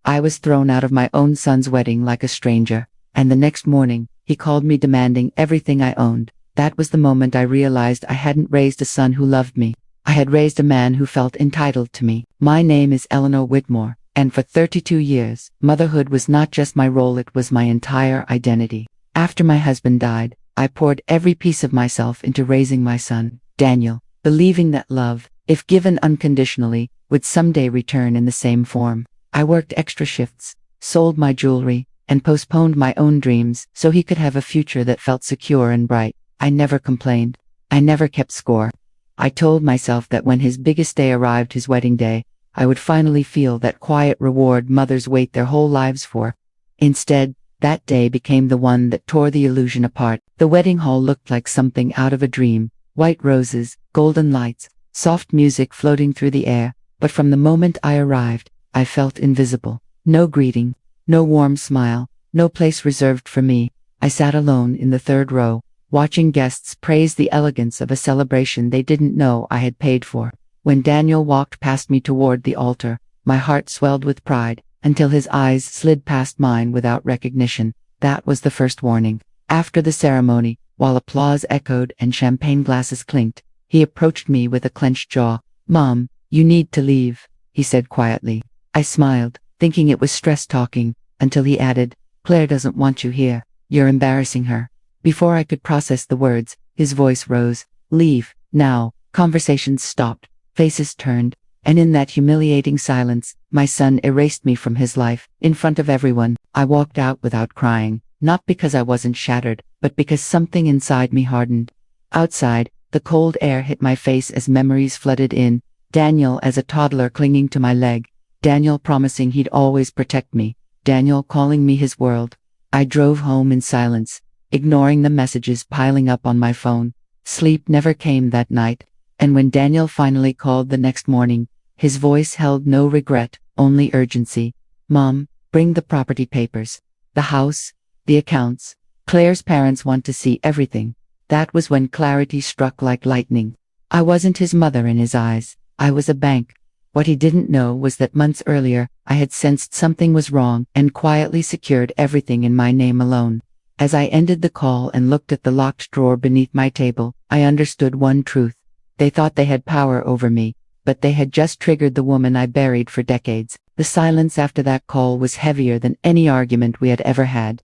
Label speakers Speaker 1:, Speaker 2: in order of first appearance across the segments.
Speaker 1: I was thrown out of my own son's wedding like a stranger, and the next morning, he called me demanding everything I owned. That was the moment I realized I hadn't raised a son who loved me. I had raised a man who felt entitled to me. My name is Eleanor Whitmore, and for 32 years, motherhood was not just my role, it was my entire identity. After my husband died, I poured every piece of myself into raising my son, Daniel, believing that love, if given unconditionally, would someday return in the same form. I worked extra shifts, sold my jewelry, and postponed my own dreams so he could have a future that felt secure and bright. I never complained. I never kept score. I told myself that when his biggest day arrived, his wedding day, I would finally feel that quiet reward mothers wait their whole lives for. Instead, that day became the one that tore the illusion apart. The wedding hall looked like something out of a dream. White roses, golden lights, soft music floating through the air. But from the moment I arrived, I felt invisible. No greeting, no warm smile, no place reserved for me. I sat alone in the third row, watching guests praise the elegance of a celebration they didn't know I had paid for. When Daniel walked past me toward the altar, my heart swelled with pride, until his eyes slid past mine without recognition. That was the first warning. After the ceremony, while applause echoed and champagne glasses clinked, he approached me with a clenched jaw. "Mom, you need to leave," he said quietly. I smiled, thinking it was stress talking, until he added, "Claire doesn't want you here. You're embarrassing her." Before I could process the words, his voice rose. "Leave, now." Conversations stopped, faces turned, and in that humiliating silence, my son erased me from his life. In front of everyone, I walked out without crying, not because I wasn't shattered, but because something inside me hardened. Outside, the cold air hit my face as memories flooded in. Daniel as a toddler clinging to my leg. Daniel promising he'd always protect me. Daniel calling me his world. I drove home in silence, ignoring the messages piling up on my phone. Sleep never came that night, and when Daniel finally called the next morning, his voice held no regret, only urgency. "Mom, bring the property papers. The house, the accounts. Claire's parents want to see everything." That was when clarity struck like lightning. I wasn't his mother in his eyes. I was a bank. What he didn't know was that months earlier, I had sensed something was wrong and quietly secured everything in my name alone. As I ended the call and looked at the locked drawer beneath my table, I understood one truth. They thought they had power over me, but they had just triggered the woman I buried for decades. The silence after that call was heavier than any argument we had ever had.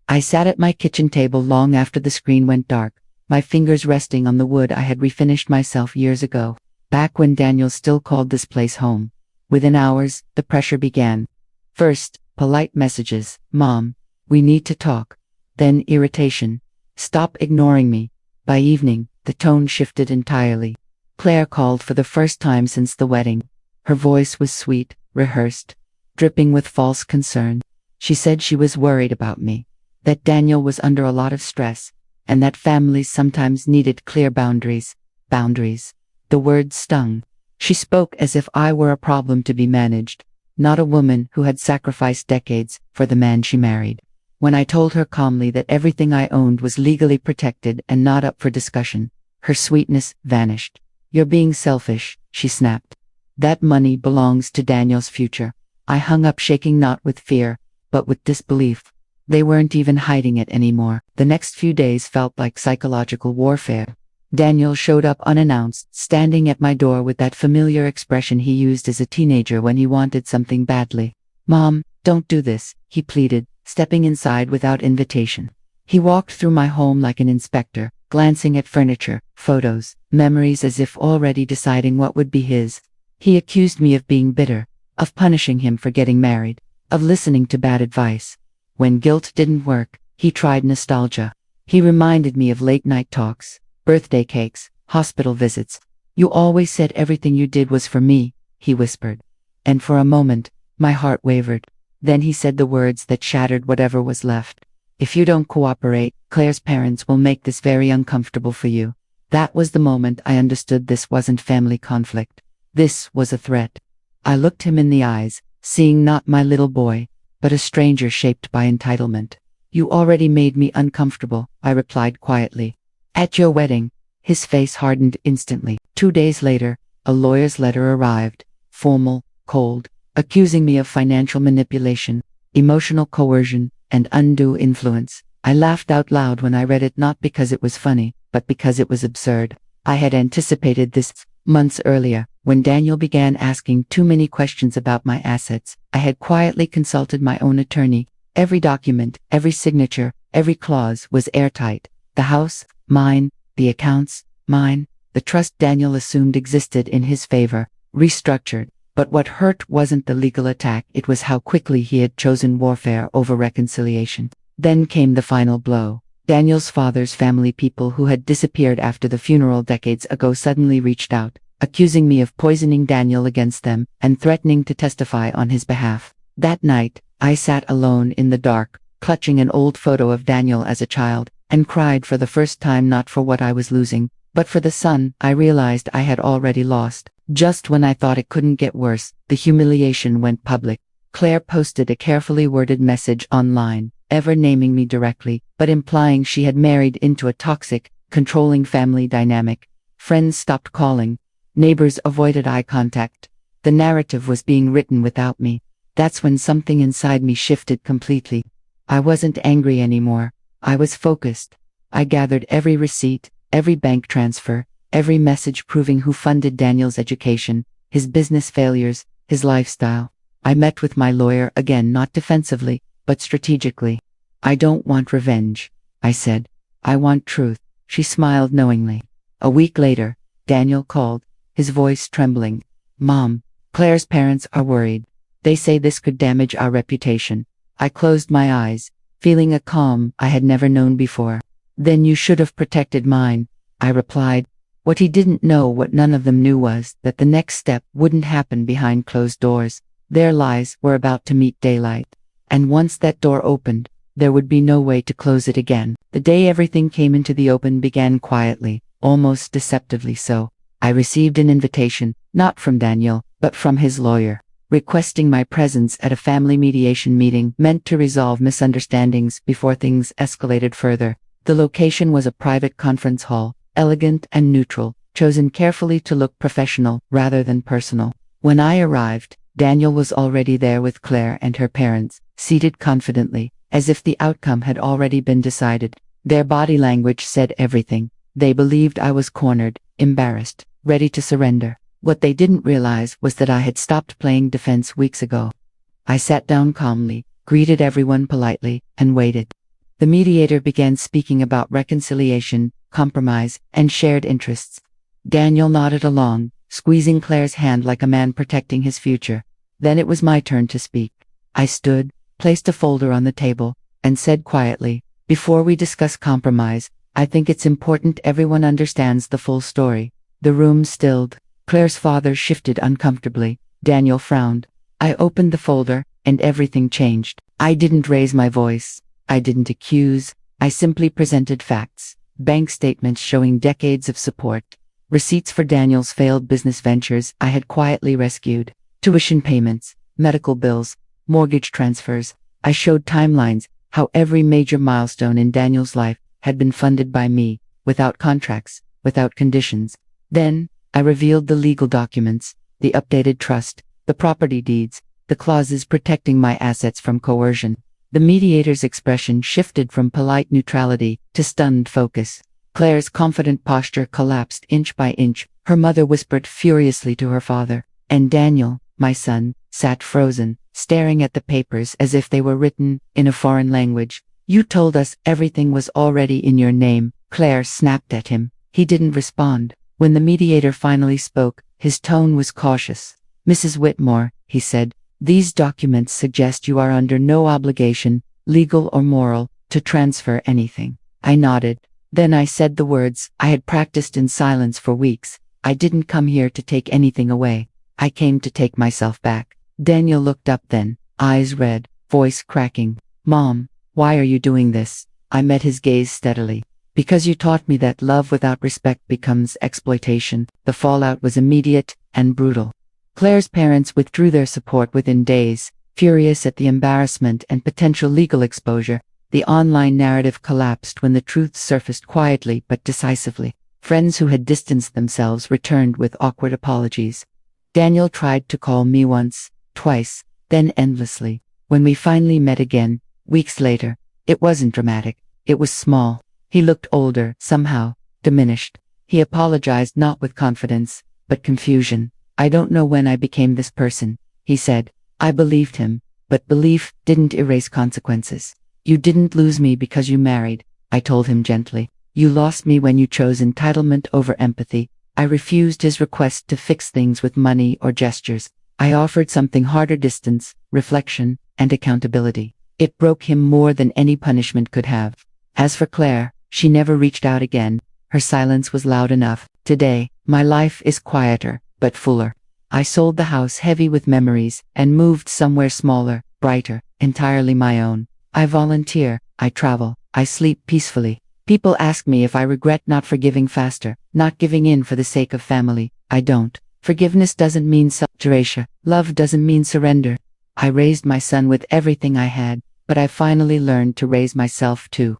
Speaker 1: I sat at my kitchen table long after the screen went dark, my fingers resting on the wood I had refinished myself years ago. Back when Daniel still called this place home. Within hours, the pressure began. First, polite messages. "Mom, we need to talk." Then irritation. "Stop ignoring me." By evening, the tone shifted entirely. Claire called for the first time since the wedding. Her voice was sweet, rehearsed, dripping with false concern. She said she was worried about me, that Daniel was under a lot of stress, and that families sometimes needed clear boundaries. Boundaries. The word stung. She spoke as if I were a problem to be managed, not a woman who had sacrificed decades for the man she married. When I told her calmly that everything I owned was legally protected and not up for discussion, her sweetness vanished. "You're being selfish," she snapped. "That money belongs to Daniel's future." I hung up, shaking not with fear, but with disbelief. They weren't even hiding it anymore. The next few days felt like psychological warfare. Daniel showed up unannounced, standing at my door with that familiar expression he used as a teenager when he wanted something badly. "Mom, don't do this," he pleaded, stepping inside without invitation. He walked through my home like an inspector, glancing at furniture, photos, memories as if already deciding what would be his. He accused me of being bitter, of punishing him for getting married, of listening to bad advice. When guilt didn't work, he tried nostalgia. He reminded me of late-night talks, birthday cakes, hospital visits. "You always said everything you did was for me," he whispered. And for a moment, my heart wavered. Then he said the words that shattered whatever was left. "If you don't cooperate, Claire's parents will make this very uncomfortable for you." That was the moment I understood this wasn't family conflict. This was a threat. I looked him in the eyes, seeing not my little boy, but a stranger shaped by entitlement. "You already made me uncomfortable," I replied quietly. "At your wedding." His face hardened instantly. 2 days later, a lawyer's letter arrived, formal, cold, accusing me of financial manipulation, emotional coercion, and undue influence. I laughed out loud when I read it, not because it was funny, but because it was absurd. I had anticipated this months earlier, when Daniel began asking too many questions about my assets. I had quietly consulted my own attorney. Every document, every signature, every clause was airtight. The house, mine; the accounts, mine; the trust Daniel assumed existed in his favor, restructured. But what hurt wasn't the legal attack, it was how quickly he had chosen warfare over reconciliation. Then came the final blow. Daniel's father's family, people who had disappeared after the funeral decades ago, suddenly reached out, accusing me of poisoning Daniel against them and threatening to testify on his behalf. That night, I sat alone in the dark, clutching an old photo of Daniel as a child, and cried for the first time, not for what I was losing, but for the son I realized I had already lost. Just when I thought it couldn't get worse, the humiliation went public. Claire posted a carefully worded message online, ever naming me directly, but implying she had married into a toxic, controlling family dynamic. Friends stopped calling. Neighbors avoided eye contact. The narrative was being written without me. That's when something inside me shifted completely. I wasn't angry anymore. I was focused. I gathered every receipt, every bank transfer, every message proving who funded Daniel's education, his business failures, his lifestyle. I met with my lawyer again, not defensively, but strategically. I don't want revenge, I said. I want truth. She smiled knowingly. A week later, Daniel called, his voice trembling. Mom, Claire's parents are worried. They say this could damage our reputation. I closed my eyes, feeling a calm I had never known before. Then you should have protected mine, I replied. What he didn't know, what none of them knew, was that the next step wouldn't happen behind closed doors. Their lies were about to meet daylight. And once that door opened, there would be no way to close it again. The day everything came into the open began quietly, almost deceptively so. I received an invitation, not from Daniel, but from his lawyer, requesting my presence at a family mediation meeting meant to resolve misunderstandings before things escalated further. The location was a private conference hall, elegant and neutral, chosen carefully to look professional rather than personal. When I arrived, Daniel was already there with Claire and her parents, seated confidently, as if the outcome had already been decided. Their body language said everything. They believed I was cornered, embarrassed, ready to surrender. What they didn't realize was that I had stopped playing defense weeks ago. I sat down calmly, greeted everyone politely, and waited. The mediator began speaking about reconciliation, compromise, and shared interests. Daniel nodded along, squeezing Claire's hand like a man protecting his future. Then it was my turn to speak. I stood, placed a folder on the table, and said quietly, before we discuss compromise, I think it's important everyone understands the full story. The room stilled. Claire's father shifted uncomfortably. Daniel frowned. I opened the folder, and everything changed. I didn't raise my voice. I didn't accuse. I simply presented facts. Bank statements showing decades of support. Receipts for Daniel's failed business ventures I had quietly rescued. Tuition payments, medical bills, mortgage transfers. I showed timelines, how every major milestone in Daniel's life had been funded by me, without contracts, without conditions. Then, I revealed the legal documents, the updated trust, the property deeds, the clauses protecting my assets from coercion. The mediator's expression shifted from polite neutrality to stunned focus. Claire's confident posture collapsed inch by inch. Her mother whispered furiously to her father, and Daniel, my son, sat frozen, staring at the papers as if they were written in a foreign language. You told us everything was already in your name, Claire snapped at him. He didn't respond. When the mediator finally spoke, his tone was cautious. Mrs. Whitmore, he said, these documents suggest you are under no obligation, legal or moral, to transfer anything. I nodded. Then I said the words I had practiced in silence for weeks. I didn't come here to take anything away. I came to take myself back. Daniel looked up then, eyes red, voice cracking. Mom, why are you doing this? I met his gaze steadily. Because you taught me that love without respect becomes exploitation. The fallout was immediate and brutal. Claire's parents withdrew their support within days, furious at the embarrassment and potential legal exposure. The online narrative collapsed when the truth surfaced quietly but decisively. Friends who had distanced themselves returned with awkward apologies. Daniel tried to call me once, twice, then endlessly. When we finally met again, weeks later, it wasn't dramatic. It was small. He looked older, somehow, diminished. He apologized not with confidence, but confusion. "I don't know when I became this person," he said. I believed him, but belief didn't erase consequences. "You didn't lose me because you married," I told him gently. "You lost me when you chose entitlement over empathy." I refused his request to fix things with money or gestures. I offered something harder: distance, reflection, and accountability. It broke him more than any punishment could have. As for Claire, she never reached out again. Her silence was loud enough. Today, my life is quieter, but fuller. I sold the house heavy with memories and moved somewhere smaller, brighter, entirely my own. I volunteer, I travel, I sleep peacefully. People ask me if I regret not forgiving faster, not giving in for the sake of family. I don't. Forgiveness doesn't mean self-erasure. Love doesn't mean surrender. I raised my son with everything I had, but I finally learned to raise myself too.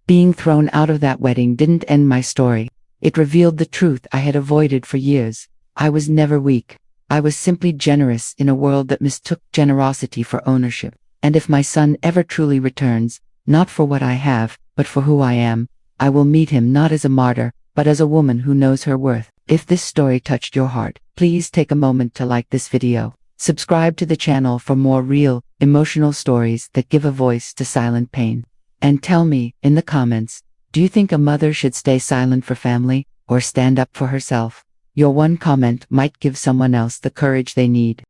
Speaker 1: Being thrown out of that wedding didn't end my story. It revealed the truth I had avoided for years. I was never weak. I was simply generous in a world that mistook generosity for ownership. And if my son ever truly returns, not for what I have, but for who I am, I will meet him not as a martyr, but as a woman who knows her worth. If this story touched your heart, please take a moment to like this video. Subscribe to the channel for more real, emotional stories that give a voice to silent pain. And tell me, in the comments, do you think a mother should stay silent for family, or stand up for herself? Your one comment might give someone else the courage they need.